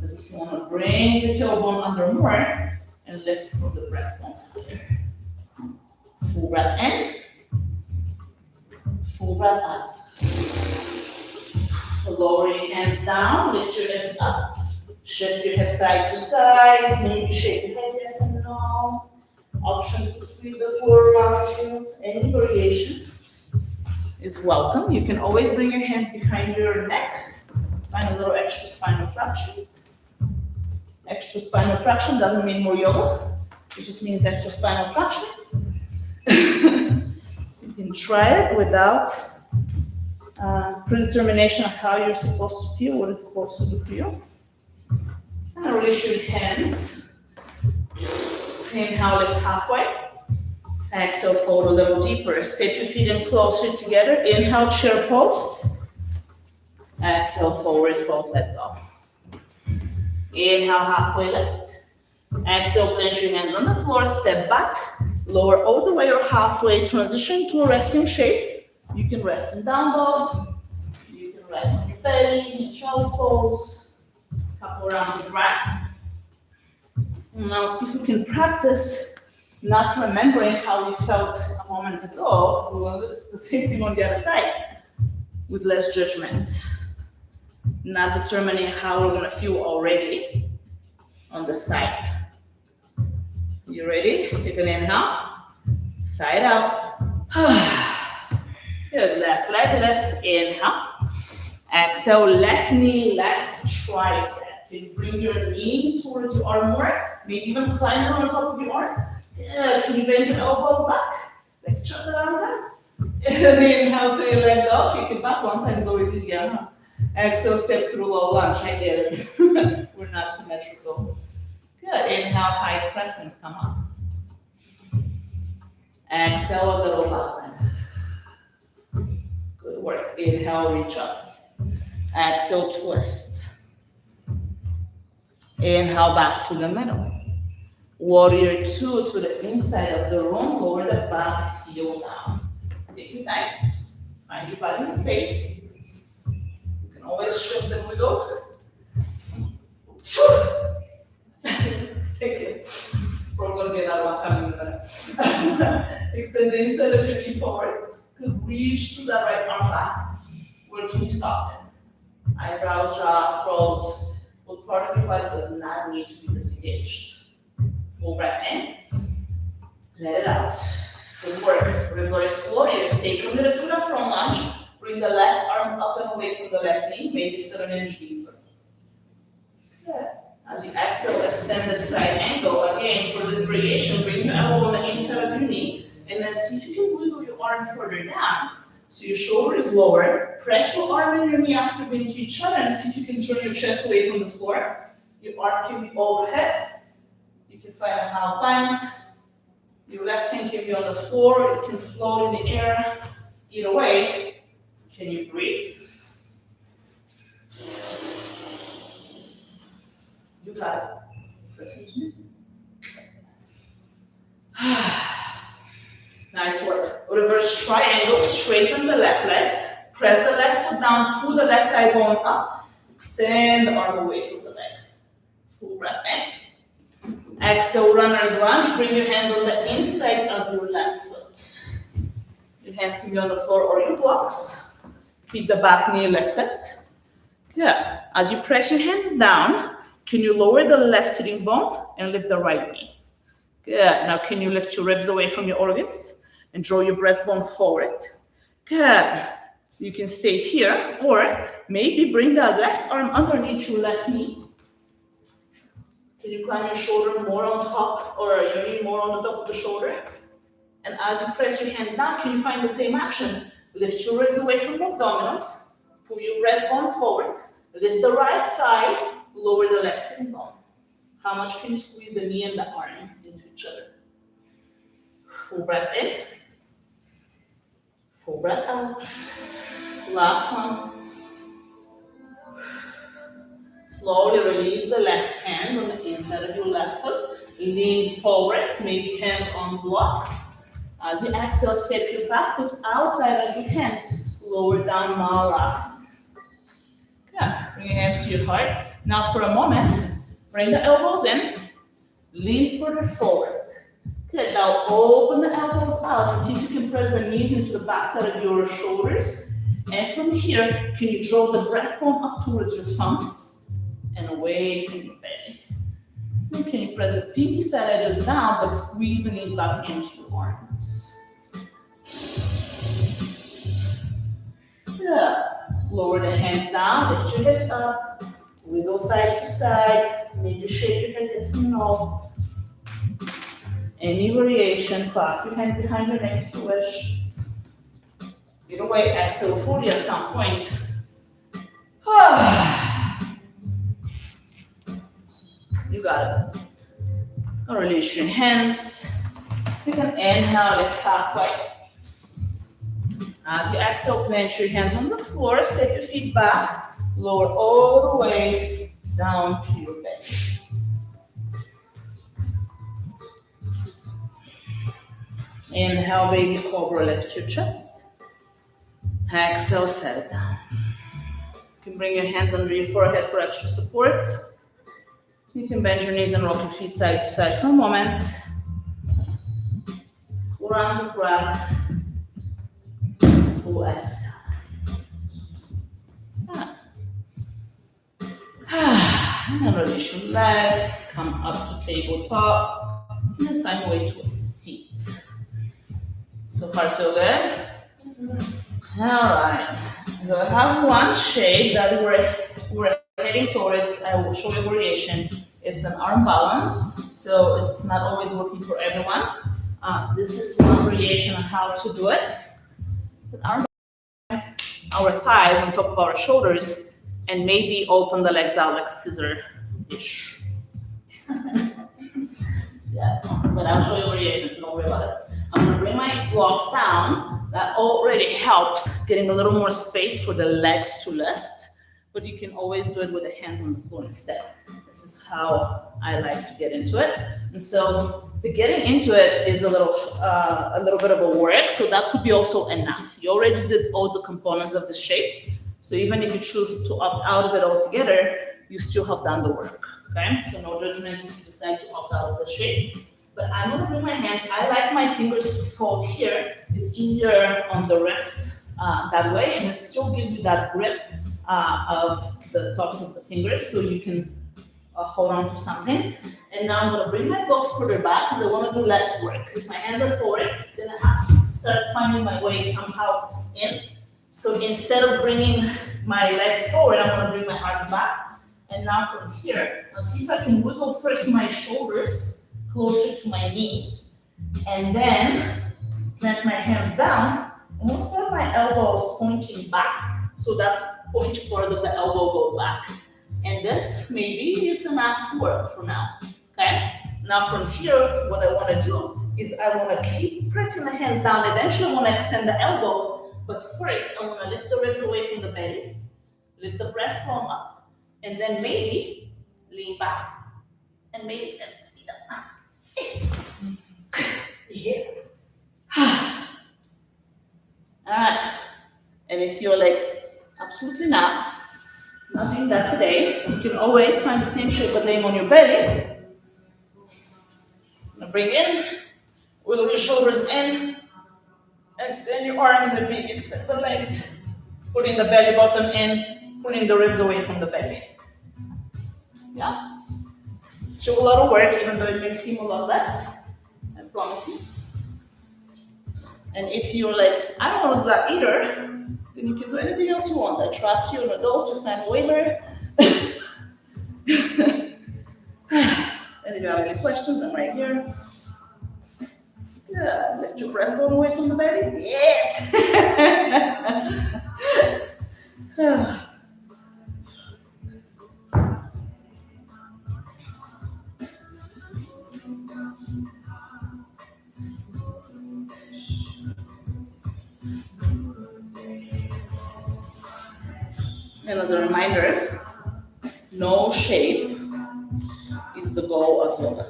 As if you want to bring the tailbone under more and lift from the breastbone higher. Full breath in. Full breath out. Lower your hands down, lift your hips up. Shift your hips side to side. Maybe shake your head yes and no. Option to sweep the floor around you. Any variation is welcome. You can always bring your hands behind your neck. Find a little extra spinal traction. Extra spinal traction doesn't mean more yoga. It just means extra spinal traction. So you can try it without predetermination of how you're supposed to feel, what it's supposed to do for you. And release your hands. Inhale, lift halfway. Exhale, fold a little deeper. Step your feet in closer together. Inhale, chair pose. Exhale, forward fold, let go. Inhale, halfway lift. Exhale, plant your hands on the floor, step back. Lower all the way or halfway, transition to a resting shape. You can rest in down dog. You can rest on your belly, in child's pose. Couple rounds of breath. Now see if we can practice not remembering how we felt a moment ago. So it's the same thing on the other side with less judgment. Not determining how we're gonna feel already on the side. You ready? Take an inhale. Side out. Good. Left leg lifts. Inhale. Exhale. Left knee, left tricep. Can you bring your knee towards your arm more? Maybe even climb it on top of your arm. Yeah. Can you bend your elbows back? Like chaturanga. Inhale, take your leg up. Kick it back. One side is always easier. Huh? Exhale, step through low lunge. Right there. We're not symmetrical. Good. Inhale, high crescent. Come up. Exhale, a little back bend. Good work. Inhale, reach up. Exhale, twist. Inhale, back to the middle. Warrior two to the inside of the room. Lower the back, heel down. Take your time. Find your body space. You can always shift the wiggle. Take it. We're going to get that one coming in a minute. Extend the inside of your knee forward. Reach to the right arm back. Working you soften. Eyebrow, jaw, throat. What part of your body does not need to be disengaged? Full breath in. Let it out. Good work. Reverse warrior. Stay committed to the front lunge. Bring the left arm up and away from the left knee. Maybe sit an inch deeper. Good. As you exhale, extended side angle. Again, for this variation, bring your elbow on the inside of your knee, and then see if you can wiggle your arm further down. So your shoulder is lower. Press your arm and your knee actively into each other, and see if you can turn your chest away from the floor. Your arm can be overhead. You can find a half bind. Your left hand can be on the floor. It can float in the air. Either way, can you breathe? You got it. Press into me. Nice work. Reverse triangle, straighten the left leg. Press the left foot down, pull the left thigh bone up. Extend the arm away from the leg. Full breath in. Exhale, runner's lunge. Bring your hands on the inside of your left foot. Your hands can be on the floor or your blocks. Keep the back knee lifted. Good. As you press your hands down, can you lower the left sitting bone and lift the right knee? Good. Now can you lift your ribs away from your organs and draw your breastbone forward? Good. So you can stay here, or maybe bring the left arm underneath your left knee. Can you plant your shoulder more on top, or your knee more on the top of the shoulder? And as you press your hands down, can you find the same action? Lift your ribs away from the abdominals, pull your breastbone forward, lift the right thigh, lower the left sitting bone. How much can you squeeze the knee and the arm into each other? Full breath in. Full breath out. Last one. Slowly release the left hand on the inside of your left foot. Lean forward, maybe hand on blocks. As you exhale, step your back foot outside of your hand. Lower down Malasana. Good. Bring your hands to your heart. Now for a moment, bring the elbows in. Lean further forward. Good. Now open the elbows out and see if you can press the knees into the backside of your shoulders. And from here, can you draw the breastbone up towards your thumbs and away from your belly? And can you press the pinky side edges down, but squeeze the knees back into your arms? Good. Lower the hands down, lift your hips up, wiggle side to side, maybe shake your head as you know. Any variation, clasp your hands behind your neck if you wish. Either way, exhale fully at some point. You got it. Now release your hands. Take an inhale, lift halfway. As you exhale, plant your hands on the floor, step your feet back, lower all the way down to your belly. Inhale, baby cobra, lift your chest. Exhale, set it down. You can bring your hands under your forehead for extra support. You can bend your knees and rock your feet side to side for a moment. 4 rounds of breath. Full exhale. And then release your legs, come up to tabletop, and then find your way to a seat. So far, so good? Alright, so I have one shape that we're heading towards. I will show you a variation. It's an arm balance, so it's not always working for everyone. This is one variation on how to do it. It's an arm balance, our thighs on top of our shoulders, and maybe open the legs out like scissor-ish. Yeah, but I'll show you variations, so don't worry about it. I'm gonna bring my blocks down. That already helps getting a little more space for the legs to lift, but you can always do it with the hands on the floor instead. This is how I like to get into it. And so the getting into it is a little bit of a work, so that could be also enough. You already did all the components of the shape, so even if you choose to opt out of it altogether, you still have done the work, okay? So no judgment if you decide to opt out of the shape. But I'm gonna bring my hands, I like my fingers to fold here. It's easier on the wrist that way, and it still gives you that grip of the tops of the fingers, so you can hold on to something. And now I'm gonna bring my blocks further back, because I wanna do less work. If my hands are forward, then I have to start finding my way somehow in. So instead of bringing my legs forward, I'm gonna bring my arms back. And now from here, I'll see if I can wiggle first my shoulders closer to my knees, and then plant my hands down, and we'll start my elbows pointing back, so that pointy part of the elbow goes back. And this maybe is enough work for now, okay? Now from here, what I wanna do is I wanna keep pressing the hands down. Eventually I wanna extend the elbows, but first I wanna lift the ribs away from the belly, lift the breastbone up, and then maybe lean back, and maybe lift the feet up. Yeah. All right, and if you're like, absolutely not doing that today, you can always find the same shape but laying on your belly. Now bring in, wiggle your shoulders in, extend your arms and maybe extend the legs, putting the belly button in, putting the ribs away from the belly. Yeah, it's still a lot of work, even though it may seem a lot less, I promise you. And if you're like, I don't want to do that either, then you can do anything else you want. I trust you, an adult, just sign a waiver. And if you have any questions, I'm right here. Yeah, lift your breastbone away from the belly. Yes! And as a reminder, no shape is the goal of yoga.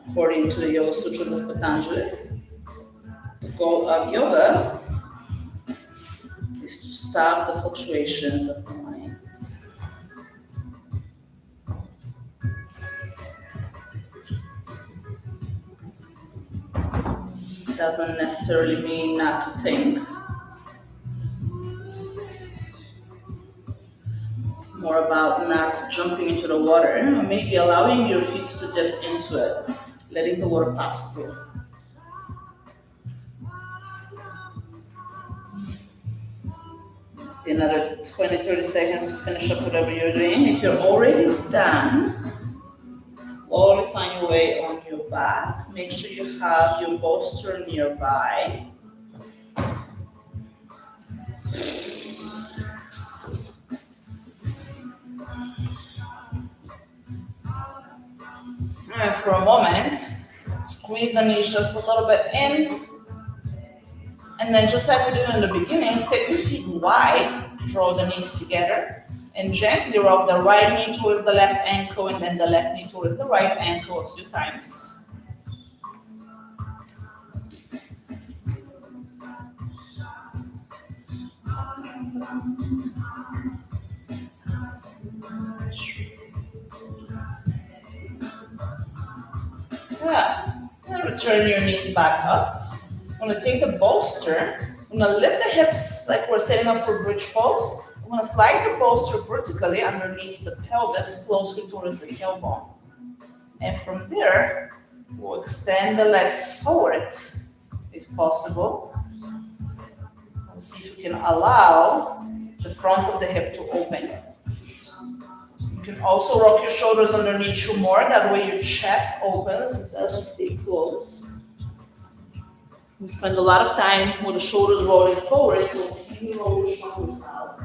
According to the Yoga Sutras of Patanjali, the goal of yoga is to stop the fluctuations of the mind. It doesn't necessarily mean not to think. It's more about not jumping into the water, or maybe allowing your feet to dip into it, letting the water pass through. Let's see, another 20-30 seconds to finish up whatever you're doing. If you're already done, slowly find your way on your back. Make sure you have your bolster nearby. And for a moment, squeeze the knees just a little bit in. And then just like we did in the beginning, step your feet wide, draw the knees together, and gently rock the right knee towards the left ankle and then the left knee towards the right ankle a few times. Yeah, and return your knees back up. I'm gonna take the bolster, I'm gonna lift the hips like we're setting up for bridge pose. I'm gonna slide the bolster vertically underneath the pelvis, closer towards the tailbone. And from there, we'll extend the legs forward, if possible. We'll see if we can allow the front of the hip to open. You can also rock your shoulders underneath you more, that way your chest opens, it doesn't stay closed. We spend a lot of time with the shoulders rolling forward, so you can roll your shoulders out.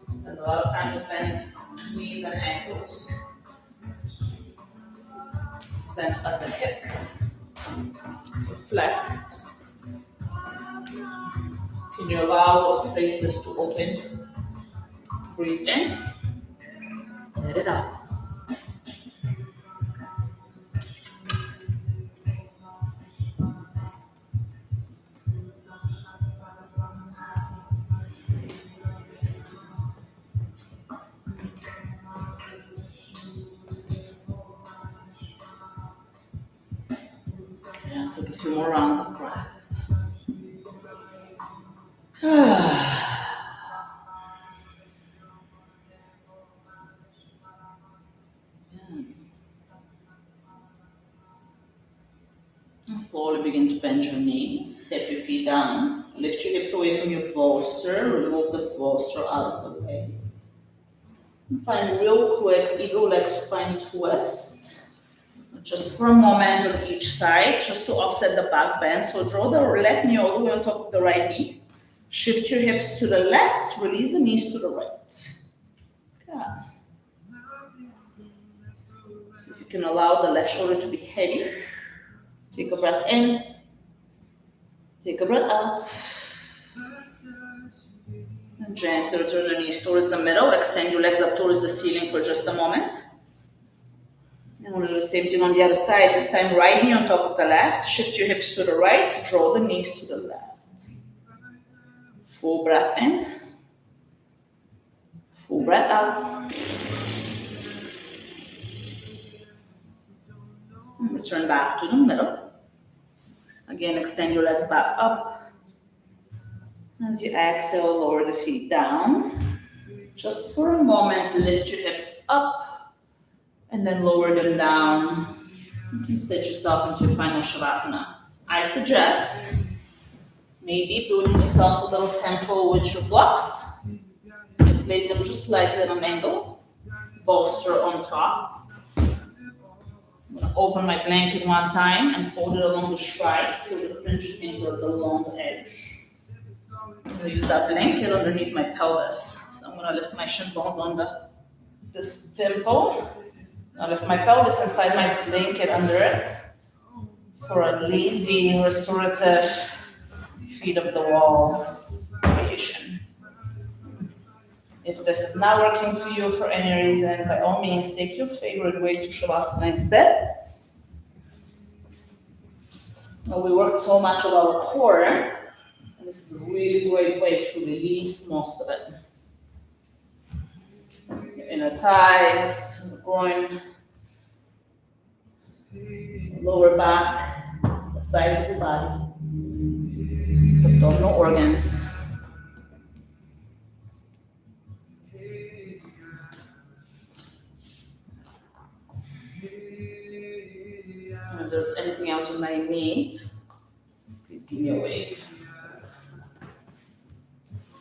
Spend a lot of time with bent knees and ankles. Bent at the hip. Flexed. Can you allow those places to open? Breathe in. Let it out. Take a few more rounds of breath. Slowly begin to bend your knees, step your feet down, lift your hips away from your bolster, remove the bolster out of the way. And find real quick eagle leg spine twist. Just for a moment on each side, just to offset the back bend. So draw the left knee all the way on top of the right knee. Shift your hips to the left, release the knees to the right. Good. So if you can allow the left shoulder to be heavy, take a breath in, take a breath out, and gently return the knees towards the middle. Extend your legs up towards the ceiling for just a moment. And we'll do the same thing on the other side. This time, right knee on top of the left. Shift your hips to the right. Draw the knees to the left. Full breath in. Full breath out. And return back to the middle. Again, extend your legs back up. As you exhale, lower the feet down. Just for a moment, lift your hips up and then lower them down. You can set yourself into your final Shavasana. I suggest maybe building yourself a little temple with your blocks. And place them just slightly at an angle. Bolster on top. I'm going to open my blanket one time and fold it along the stripes so the fringe ends at the long edge. I'm going to use that blanket underneath my pelvis. So I'm going to lift my shin bones on this temple. I'll lift my pelvis and slide my blanket under it for a lazy, restorative, feet of the wall creation. If this is not working for you for any reason, by all means, take your favorite way to Shavasana instead. Now, we worked so much of our core, and this is a really great way to release most of it. Your inner thighs, the groin, lower back, the sides of your body, the abdominal organs. And if there's anything else you might need, please give me a wave.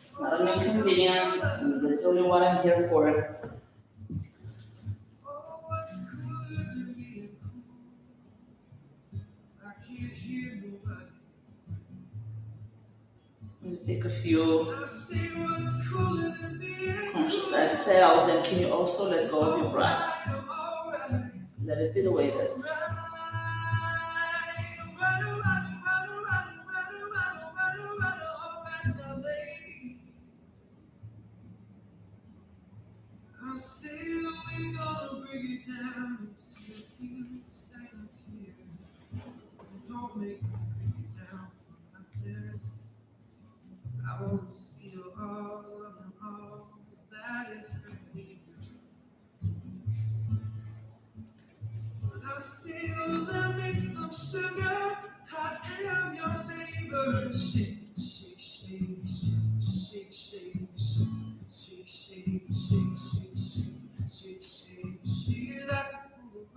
It's not an inconvenience, it's only what I'm here for. Just take a few conscious exhales, and can you also let go of your breath? Let it be the way it is. Don't make me bring it down from up there. I won't steal all of them all, 'cause that is pretty good. But I still love me some sugar. I am your neighbor. Shake, shake, shake, shake, shake, shake, shake, shake, shake, shake, shake, shake, shake, shake, like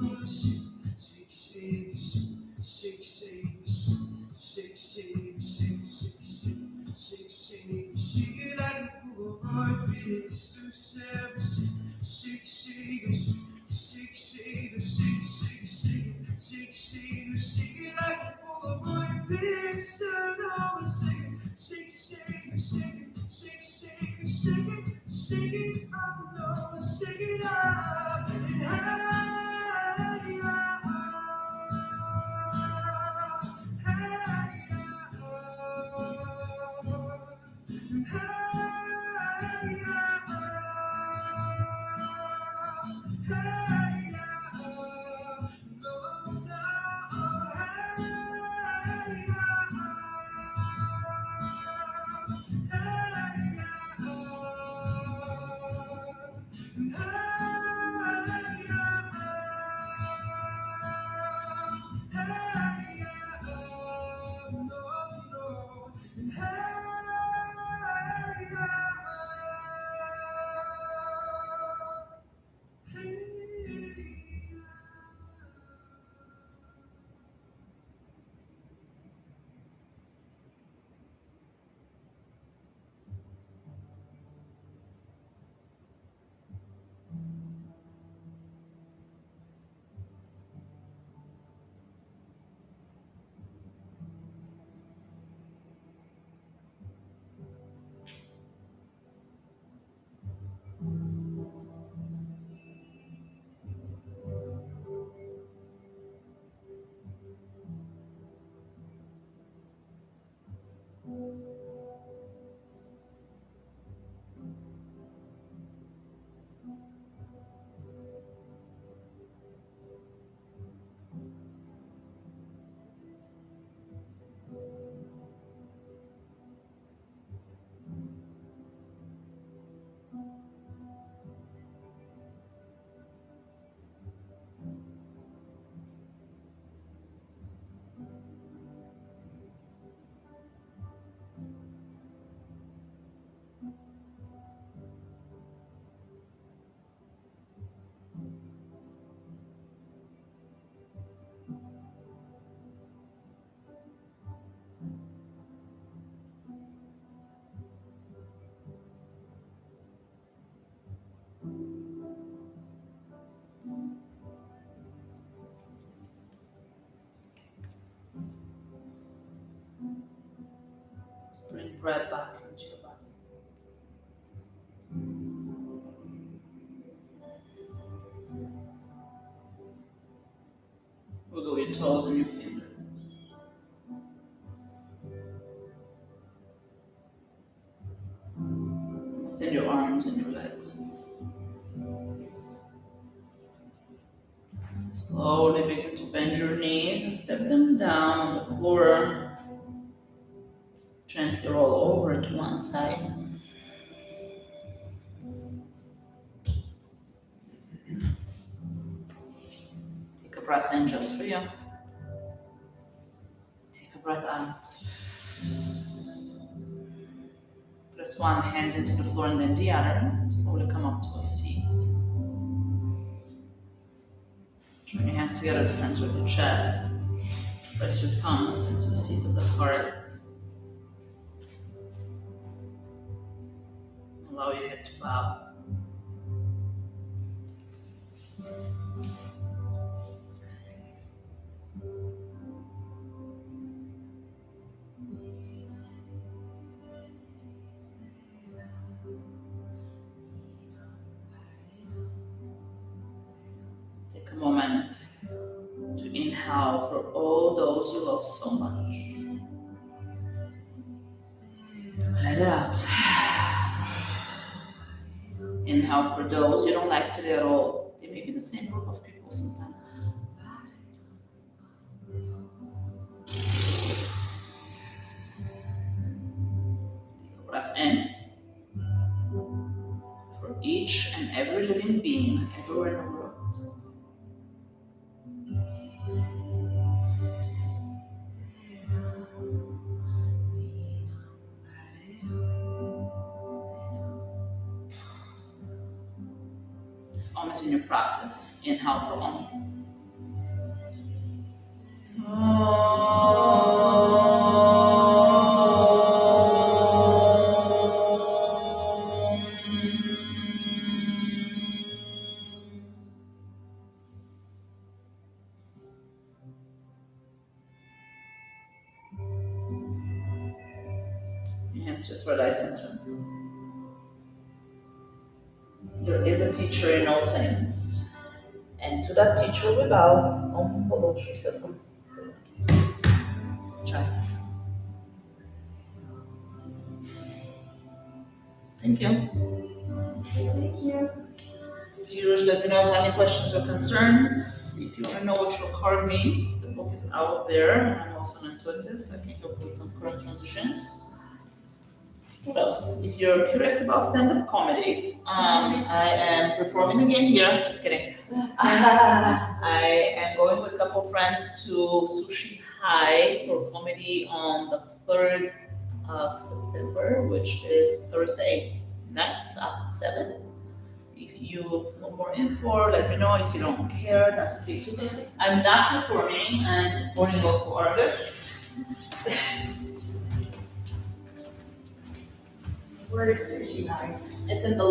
a shake, shake, shake, shake, shake, shake, shake, shake, shake, shake, shake, shake, like a boy, big success. Shake, shake, shake, shake, shake, shake, shake, shake, shake, like a boy, big son. Always shake, shake, shake, shake, shake, shake, shake it. Oh no, shake it up and high. breath back into your body. Wiggle your toes and your fingers. Extend your arms and your legs. Slowly begin to bend your knees and step them down on the floor. Gently roll over to one side. Take a breath in just for you. Take a breath out. Press one hand into the floor and then the other. Slowly come up to a seat. Join your hands together at the center of your chest. Press your thumbs into the seat of the heart. Allow your head to bow. Take a moment to inhale for all those you love so much. Let it out. Inhale for those you don't like today at all. They may be the same group of people sometimes. Take a breath in for each and every living being everywhere in the world. Almost in your practice, inhale for Om. Your hands to your third eye center. There is a teacher in all things, and to that teacher we bow. Om Bolo Shri Satguru. Chai. Thank you. Thank you. So you just let me know if you have any questions or concerns. If you want to know what your card means, the book is out there. I'm also an intuitive. I can help with some current transitions. What else? If you're curious about stand-up comedy, I am performing again here. Just kidding. I am going with a couple of friends to Sushi High for comedy on the 3rd of September, which is Thursday night at 7. If you want more info, let me know. If you don't care, that's okay too. I'm not performing. I'm supporting local artists. Where is Sushi High? It's in the